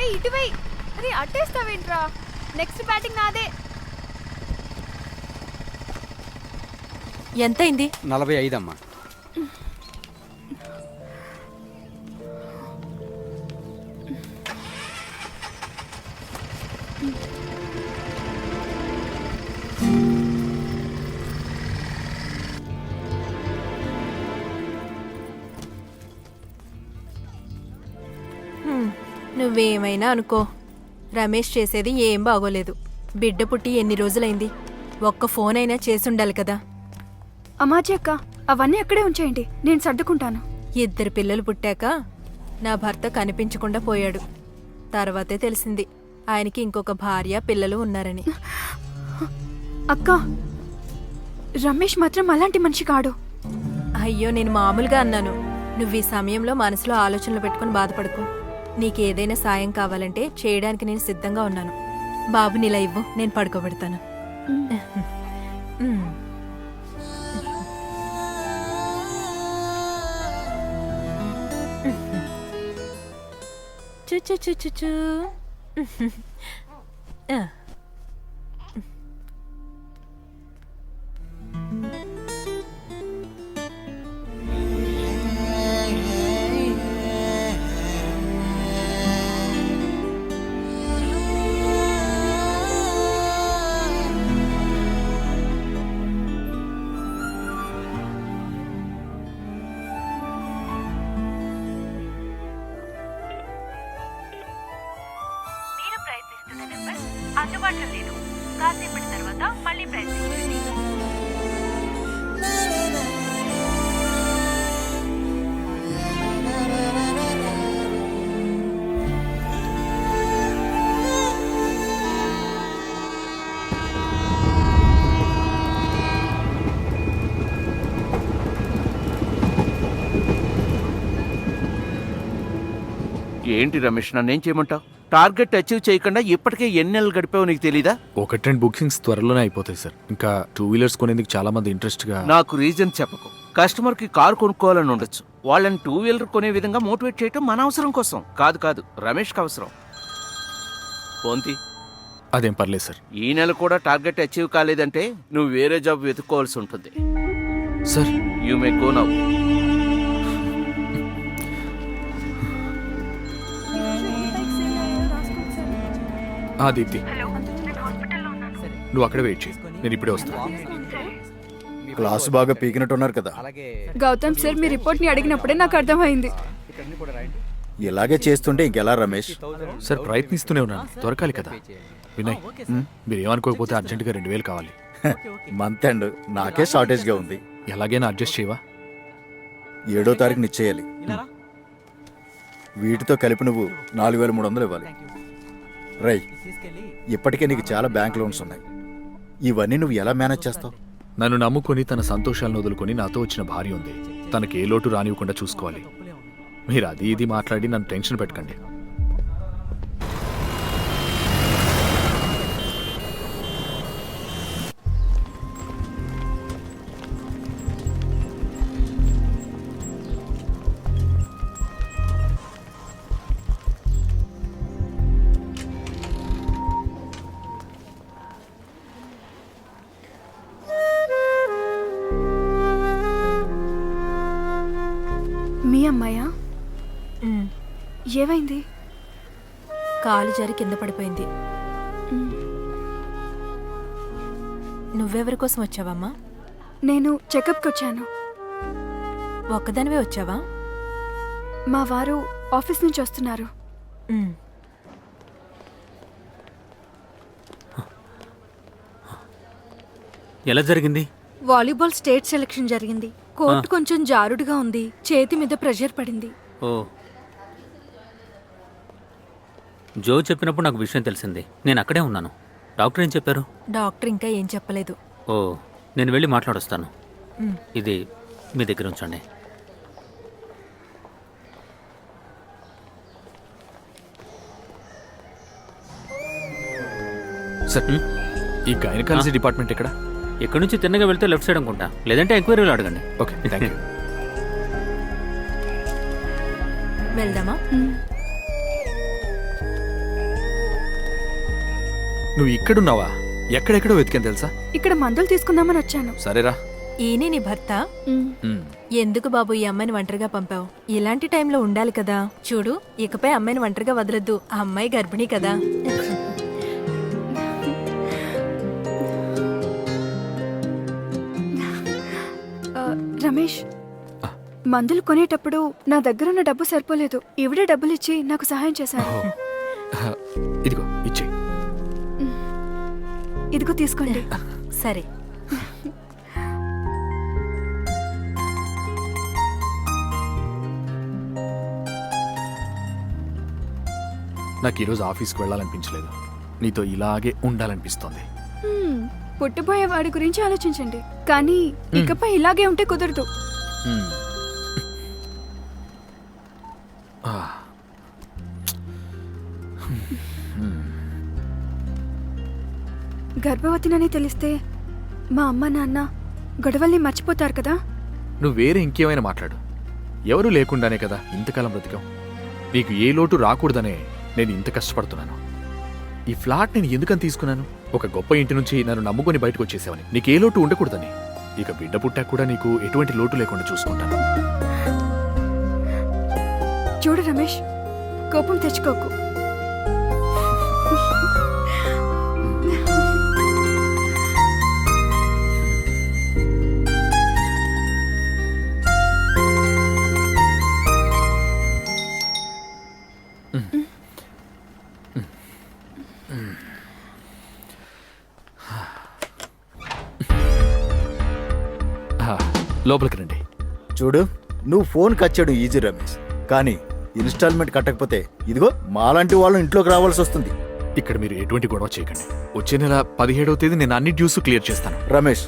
రే ఇటు వెయ్. అరే అట్టేస్తావేంట్రా? నెక్స్ట్ బ్యాటింగ్ నాదే. ఎంతైంది? 45 అమ్మా. నువ్వేమైనా అనుకో, రమేష్ చేసేది ఏం బాగోలేదు. బిడ్డ పుట్టి ఎన్ని రోజులైంది? ఒక్క ఫోన్ అయినా చేసుండాలి కదా. అమ్మాజీ అక్క, అవన్నీ అక్కడే ఉంచేయండి, నేను సర్దుకుంటాను. 2 పిల్లలు పుట్టాక నా భర్త కనిపించకుండా పోయాడు. తర్వాతే తెలిసింది ఆయనకి ఇంకొక భార్య పిల్లలు ఉన్నారని. అక్క, రమేష్ మాత్రం అలాంటి మనిషి కాడు. అయ్యో, నేను మామూలుగా అన్నాను. నువ్వు ఈ సమయంలో మనసులో ఆలోచనలు పెట్టుకుని బాధపడకు. నీకేదైనా సాయం కావాలంటే చేయడానికి నేను సిద్ధంగా ఉన్నాను. బాబుని ఇలా ఇవ్వు, నేను పడుకోబెడతాను. చూ అందుబాటులో లేదు. కాసేపటి తర్వాత మళ్ళీ ప్రయత్నించండి. ఏంటి రమేష్, నన్నేం చేయమంటావు? టార్గెట్ అచీవ్ చేయకుండా ఇప్పటికే ఎన్ని నెలలు గడిపావో నీకు తెలీదా? 1-2 బుకింగ్స్ త్వరలోనే అయిపోతాయి సార్. ఇంకా 2 వీలర్స్ కొనేందుకు చాలా మంది ఇంట్రెస్ట్ గా. నాకు రీజన్ చెప్పకు. కస్టమర్ కి కారు కొనుక్కోవాలని ఉండొచ్చు, వాళ్ళని 2 వీలర్ కొనే విధంగా మోటివేట్ చేయటం మన అవసరం కోసం కాదు, రమేష్కి అవసరం. పోంతి, అదేం పర్లేదు సార్. ఈ నెల కూడా టార్గెట్ అచీవ్ కాలేదంటే నువ్వు వేరే జాబ్ వెతుక్కోవాల్సి ఉంటుంది. Sir, you may go now. Deepti, నువ్వు అక్కడే వెయిట్ చేయి, నేను ఇప్పుడే వస్తాను. క్లాస్ బాగా పీకినట్టున్నారు కదా. గౌతమ్ సార్ మీ రిపోర్ట్ ని అడిగినప్పుడే నాకు అర్థమైంది. ఇలాగే చేస్తుంటే ఇంకెలా రమేష్? సార్, ప్రయత్నిస్తూనే ఉన్నాను, దొరకాలి కదా. వినయ్, మీరు ఏమనుకోకపోతే అర్జెంటుగా 2000 కావాలి. మంత్ ఎండ్, నాకే షార్టేజ్ గా ఉంది. ఎలాగైనా అడ్జస్ట్ చేయవా? 7వ తారీఖు నిశ్చేయాలి. వీటితో కలిపి నువ్వు 4300 ఇవ్వాలి. రై, ఇప్పటికే నీకు చాలా బ్యాంక్ లోన్స్ ఉన్నాయి. ఇవన్నీ నువ్వు ఎలా మేనేజ్ చేస్తావు? నన్ను నమ్ముకొని తన సంతోషాలను వదులుకొని నాతో వచ్చిన భార్య ఉంది. తనకి ఏ లోటు రానివ్వకుండా చూసుకోవాలి. మీరు అది ఇది మాట్లాడి నన్ను టెన్షన్ పెట్టకండి. మీ అమ్మాయా? ఏమైంది? కాలు జారి కింద పడిపోయింది. నువ్వెవరి కోసం వచ్చావమ్మా? నేను చెకప్కి వచ్చాను. ఒక్కదానివే వచ్చావా? మా వారు ఆఫీస్ నుంచి వస్తున్నారు. ఎలా జరిగింది? వాలీబాల్ స్టేట్ సెలక్షన్ జరిగింది. కోర్టు కొంచెం జారుడుగా ఉంది, చేతి మీద ప్రెషర్ పడింది. ఓ, జో చెప్పినప్పుడు నాకు విషయం తెలిసింది. నేను అక్కడే ఉన్నాను. డాక్టర్ ఏం చెప్పారు? డాక్టర్ ఇంకా ఏం చెప్పలేదు. ఓ, నేను వెళ్ళి మాట్లాడొస్తాను. ఇది మీ దగ్గర ఉంచండి. సార్, ఈ గైనకాలజీ డిపార్ట్మెంట్ ఎక్కడ? ఇక్కడ నుంచి తిన్నగా వెళ్తే లెఫ్ట్ సైడ్ అనుకుంటా, లేదంటే ఎంక్వైరీలో అడగండి. Okay, thank you. వెళ్దామా? నువ్వు ఇక్కడున్నావా? ఎక్కడెక్కడో వెతికాను తెలుసా? ఇక్కడ మందులు తీసుకుందామని వచ్చాను. సరేరా. ఈయనే నీ భర్త? ఉమ్. ఎందుకు బాబు ఈ అమ్మాయిని ఒంటరిగా పంపావు? ఇలాంటి టైంలో ఉండాలి కదా. చూడు, ఇకపై అమ్మాయిని ఒంటరిగా వదలొద్దు. ఆ అమ్మాయి గర్భిణీ కదా. ఆ, రమేష్, మందులు కొనేటప్పుడు నా దగ్గరున్న డబ్బు సరిపోలేదు. ఈవిడే డబ్బులు ఇచ్చి నాకు సహాయం చేశారు. ఇదిగో ఇచ్చే. ఇదిగో తీసుకోండి. సరే. నాకు ఈరోజు ఆఫీస్కి వెళ్ళాలనిపించలేదు. నీతో ఇలాగే ఉండాలనిపిస్తోంది. పుట్టబోయే వాడి గురించి ఆలోచించండి, కానీ ఇకపై ఇలాగే ఉంటే కుదరదు. ఉమ్. ఆ. గర్భవతినని తెలిస్తే మా అమ్మ నాన్న గొడవల్ని మర్చిపోతారు కదా. నువ్వు వేరే ఇంకేమైనా మాట్లాడు. ఎవరూ లేకుండానే కదా ఇంతకాలం బ్రతికాం. నీకు ఏ లోటు రాకూడదనే నేను ఇంత కష్టపడుతున్నాను. ఈ ఫ్లాట్ నేను ఎందుకని తీసుకున్నాను? ఒక గొప్ప ఇంటి నుంచి నన్ను నమ్ముకొని బయటకు వచ్చేసావని. నీకు ఏ లోటు ఉండకూడదని. ఇక బిడ్డ పుట్టాక కూడా నీకు ఎటువంటి లోటు లేకుండా చూసుకుంటాను. చూడు రమేష్, కోపం తెచ్చుకోకు. లోపలికి రండి. చూడు, నువ్వు ఫోన్ కచ్చాడు ఈజీ రమేష్, కానీ ఇన్స్టాల్మెంట్ కట్టకపోతే ఇదిగో మాలాంటి వాళ్ళు ఇంట్లోకి రావాల్సి వస్తుంది. ఇక్కడ మీరు ఎటువంటి గొడవ చేయకండి. వచ్చే నెల 17వ తేదీ నేను అన్ని డ్యూస్ క్లియర్ చేస్తాను. రమేష్,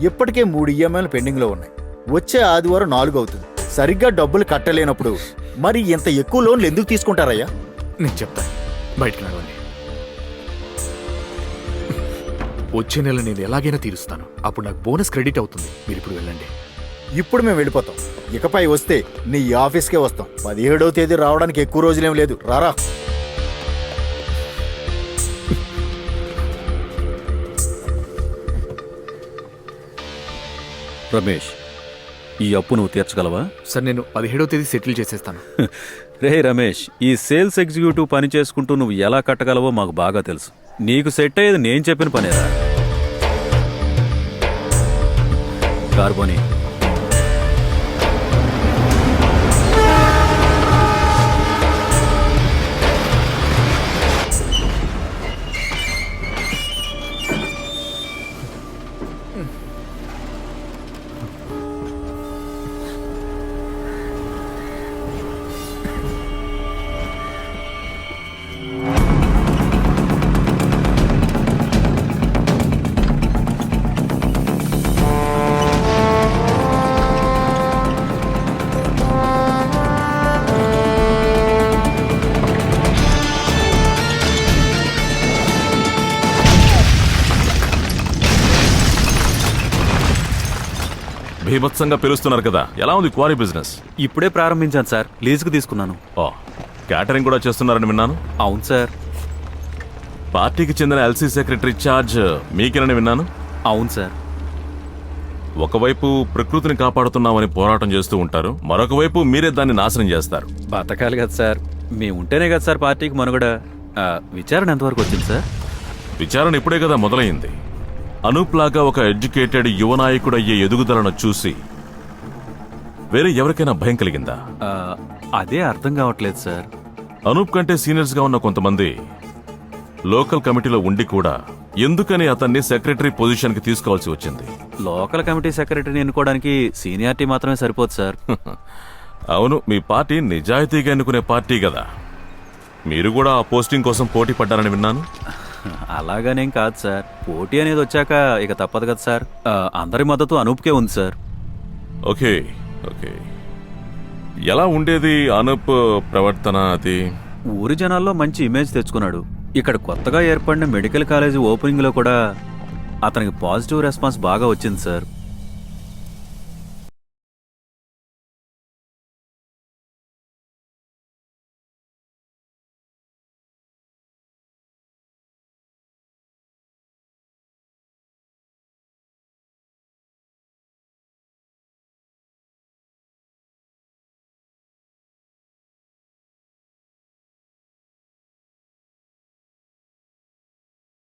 ఇప్పటికే 3 ఈఎంఐలు పెండింగ్లో ఉన్నాయి. వచ్చే ఆదివారం 4 అవుతుంది. సరిగ్గా డబ్బులు కట్టలేనప్పుడు మరి ఇంత ఎక్కువ లోన్లు ఎందుకు తీసుకుంటారయ్యా? నేను చెప్తాను, బయటికి నడవండి. వచ్చే నెల నేను ఎలాగైనా తీరుస్తాను. అప్పుడు నాకు బోనస్ క్రెడిట్ అవుతుంది. మీరు ఇప్పుడు వెళ్ళండి. ఇప్పుడు మేము వెళ్ళిపోతాం. ఇకపై వస్తే నీ ఆఫీస్కే వస్తాం. 17వ తేదీ రావడానికి ఎక్కువ రోజులేం లేదు. రారా. రమేష్, ఈ అప్పు నువ్వు తీర్చగలవా? సార్, నేను 17వ తేదీ సెటిల్ చేసేస్తాను. రే రమేష్, ఈ సేల్స్ ఎగ్జిక్యూటివ్ పని చేసుకుంటూ నువ్వు ఎలా కట్టగలవో మాకు బాగా తెలుసు. నీకు సెట్ అయ్యేది నేను చెప్పిన పనేరా. కార్బోని, భీభత్సంగా పిలుస్తున్నారు కదా, ఎలా ఉంది క్వారీ బిజినెస్? ఇప్పుడే ప్రారంభించాను సార్. లీజుకు తీసుకున్నాను. ఓ, క్యాటరింగ్ కూడా చేస్తున్నారని విన్నాను. అవును సార్. పార్టీకి చెందిన ఎల్సీ సెక్రటరీ చార్జ్ మీకేనని విన్నాను. అవును సార్. ఒకవైపు ప్రకృతిని కాపాడుతున్నామని పోరాటం చేస్తూ ఉంటారు, మరొక వైపు మీరే దాన్ని నాశనం చేస్తారు. బతకాలి కదా సార్. మేము ఉంటేనే కదా సార్ పార్టీకి మనుగడ. విచారణ ఎంతవరకు వచ్చింది సార్? విచారణ ఇప్పుడే కదా మొదలైంది. అనూప్ లాగా ఒక ఎడ్యుకేటెడ్ యువ నాయకుడు అయ్యే ఎదుగుదలను చూసి వేరే ఎవరికైనా భయం కలిగిందా? అదే అర్థం కావట్లేదు సార్. అనూప్ కంటే సీనియర్స్ గా ఉన్న కొంతమంది లోకల్ కమిటీలో ఉండి కూడా ఎందుకని అతన్ని సెక్రటరీ పొజిషన్ కి తీసుకోవాల్సి వచ్చింది? లోకల్ కమిటీ సెక్రటరీని ఎన్నుకోవడానికి సీనియారిటీ మాత్రమే సరిపోదు సార్. అవును, మీ పార్టీ నిజాయితీగా ఎన్నుకునే పార్టీ కదా. మీరు కూడా ఆ పోస్టింగ్ కోసం పోటీ పడ్డారని విన్నాను. అలాగనేం కాదు సార్. పోటీ అనేది వచ్చాక ఇక తప్పదు కదా సార్. అందరి మద్దతు అనూప్కే ఉంది సార్. Okay okay. ఎలా ఉండేది అనూప్ ప్రవర్తన? అది ఊరి జనాల్లో మంచి ఇమేజ్ తెచ్చుకున్నాడు. ఇక్కడ కొత్తగా ఏర్పడిన మెడికల్ కాలేజీ ఓపెనింగ్లో కూడా అతనికి పాజిటివ్ రెస్పాన్స్ బాగా వచ్చింది సార్.